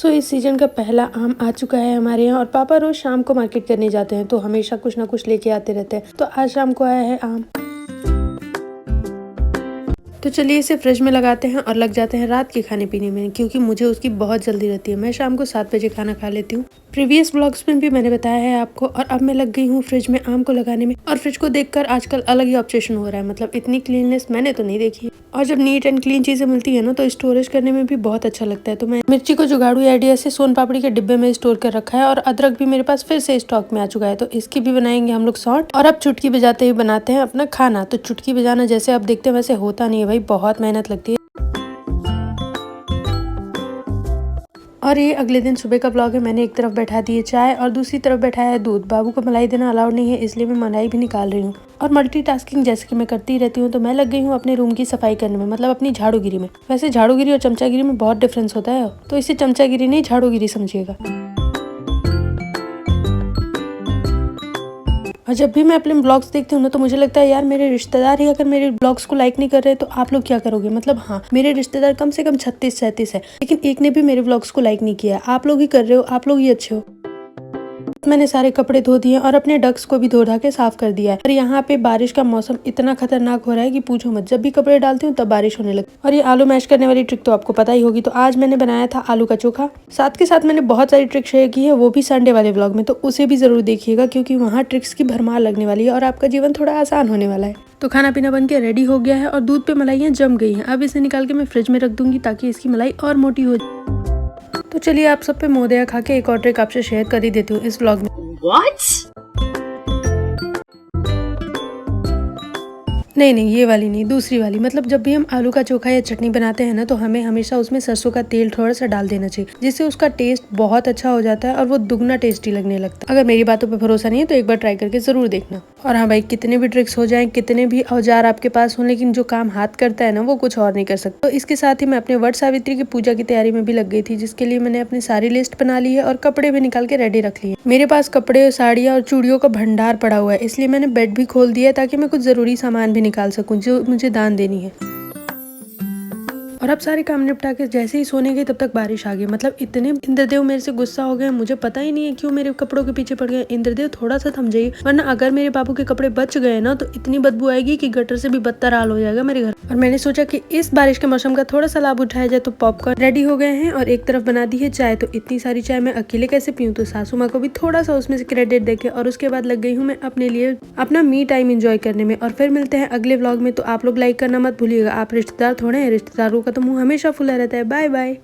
इस सीजन का पहला आम आ चुका है हमारे यहाँ और पापा रोज शाम को मार्केट करने जाते हैं तो हमेशा कुछ ना कुछ लेके आते रहते हैं। तो आज शाम को आया है आम। तो चलिए इसे फ्रिज में लगाते हैं और लग जाते हैं रात के खाने पीने में, क्योंकि मुझे उसकी बहुत जल्दी रहती है। मैं शाम को 7 बजे खाना खा लेती हूँ। प्रीवियस ब्लॉग्स में भी मैंने बताया है आपको। और अब मैं लग गई हूँ फ्रिज में आम को लगाने में। और फ्रिज को देखकर आजकल अलग ही ऑब्सेशन हो रहा है, मतलब इतनी क्लीननेस मैंने तो नहीं देखी। और जब नीट एंड क्लीन चीजें मिलती है ना तो स्टोरेज करने में भी बहुत अच्छा लगता है। तो मैं मिर्ची को जुगाड़ू आइडिया से सोन पापड़ी के डिब्बे में स्टोर कर रखा है और अदरक भी मेरे पास फिर से स्टॉक में आ चुका है। तो इसकी भी बनाएंगे हम लोग सॉल्ट। और अब चुटकी बजाते ही बनाते हैं अपना खाना। तो चुटकी बजाना जैसे आप देखते हैं वैसे होता नहीं है भाई, बहुत मेहनत लगती है। और ये अगले दिन सुबह का ब्लॉग है। मैंने एक तरफ बैठा दी है चाय और दूसरी तरफ बैठाया है दूध। बाबू को मलाई देना अलाउड नहीं है, इसलिए मैं मलाई भी निकाल रही हूँ। और मल्टीटास्किंग जैसे कि मैं करती रहती हूँ, तो मैं लग गई हूँ अपने रूम की सफाई करने में, मतलब अपनी झाड़ूगिरी में। वैसे झाड़ूगिरी और चमचागिरी में बहुत डिफरेंस होता है, तो इसे चमचागिरी नहीं झाड़ूगिरी समझिएगा। और जब भी मैं अपने ब्लॉग्स देखती हूँ ना तो मुझे लगता है यार मेरे रिश्तेदार ही अगर मेरे ब्लॉग्स को लाइक नहीं कर रहे तो आप लोग क्या करोगे। मतलब हाँ, मेरे रिश्तेदार कम से कम 36-37 है, लेकिन एक ने भी मेरे ब्लॉग्स को लाइक नहीं किया। आप लोग ही कर रहे हो, आप लोग ही अच्छे हो। मैंने सारे कपड़े धो दिए और अपने डक्स को भी धो धा के साफ कर दिया है। और यहाँ पे बारिश का मौसम इतना खतरनाक हो रहा है कि पूछो मत। जब भी कपड़े डालती हूँ तब बारिश होने लगती है। और ये आलू मैश करने वाली ट्रिक तो आपको पता ही होगी। तो आज मैंने बनाया था आलू का चोखा। साथ के साथ मैंने बहुत सारी ट्रिक शेयर की है, वो भी संडे वाले व्लॉग में, तो उसे भी जरूर देखिएगा, क्योंकि वहाँ ट्रिक्स की भरमार लगने वाली है और आपका जीवन थोड़ा आसान होने वाला है। तो खाना पीना बन के रेडी हो गया है और दूध पे मलाइयाँ जम गई हैं। अब इसे निकाल के मैं फ्रिज में रख दूंगी ताकि इसकी मलाई और मोटी हो जाए। तो चलिए आप सब पे मोदया खा के एक और ट्रिक आपसे शेयर कर ही देती हूँ इस व्लॉग में। What? नहीं, ये वाली नहीं, दूसरी वाली। मतलब जब भी हम आलू का चोखा या चटनी बनाते हैं ना तो हमें हमेशा उसमें सरसों का तेल थोड़ा सा डाल देना चाहिए, जिससे उसका टेस्ट बहुत अच्छा हो जाता है और वो दुगना टेस्टी लगने लगता है। अगर मेरी बातों पे भरोसा नहीं है तो एक बार ट्राई करके जरूर देखना। और हाँ भाई, कितने भी ट्रिक्स हो जाएं, कितने भी औजार आपके पास हो, लेकिन जो काम हाथ करता है ना वो कुछ और नहीं कर सकता। तो इसके साथ ही मैं अपने वट सावित्री की पूजा की तैयारी में भी लग गई थी, जिसके लिए मैंने अपनी सारी लिस्ट बना ली है और कपड़े भी निकाल के रेडी रख लिए। मेरे पास कपड़े, साड़ियाँ और चूड़ियों का भंडार पड़ा हुआ है, इसलिए मैंने बेड भी खोल दिया है ताकि मैं कुछ जरूरी सामान भी निकाल सकूं जो मुझे दान देनी है। और अब सारे काम निपटा के जैसे ही सोने गई तब तक बारिश आ गई। मतलब इतने इंद्रदेव मेरे से गुस्सा हो गए, मुझे पता ही नहीं है क्यों मेरे कपड़ों के पीछे पड़ गए। इंद्रदेव थोड़ा सा थम जाइए, वरना अगर मेरे बाबू के कपड़े बच गए ना तो इतनी बदबू आएगी कि गटर से भी बदतर हाल हो जाएगा मेरे घर। और मैंने सोचा कि इस बारिश के मौसम का थोड़ा सा लाभ उठाया जाए। तो पॉपकॉर्न रेडी हो गए हैं और एक तरफ बना दी है चाय। तो इतनी सारी चाय मैं अकेले कैसे पीऊँ, तो सासू माँ को भी थोड़ा सा उसमें से क्रेडिट देके और उसके बाद लग गई हूँ मैं अपने लिए अपना मी टाइम एंजॉय करने में। और फिर मिलते हैं अगले व्लॉग में। तो आप लोग लाइक करना मत भूलिएगा। आप रिश्तेदार थोड़े हैं, रिश्तेदारों का तो मुंह हमेशा खुला रहता है। Bye bye.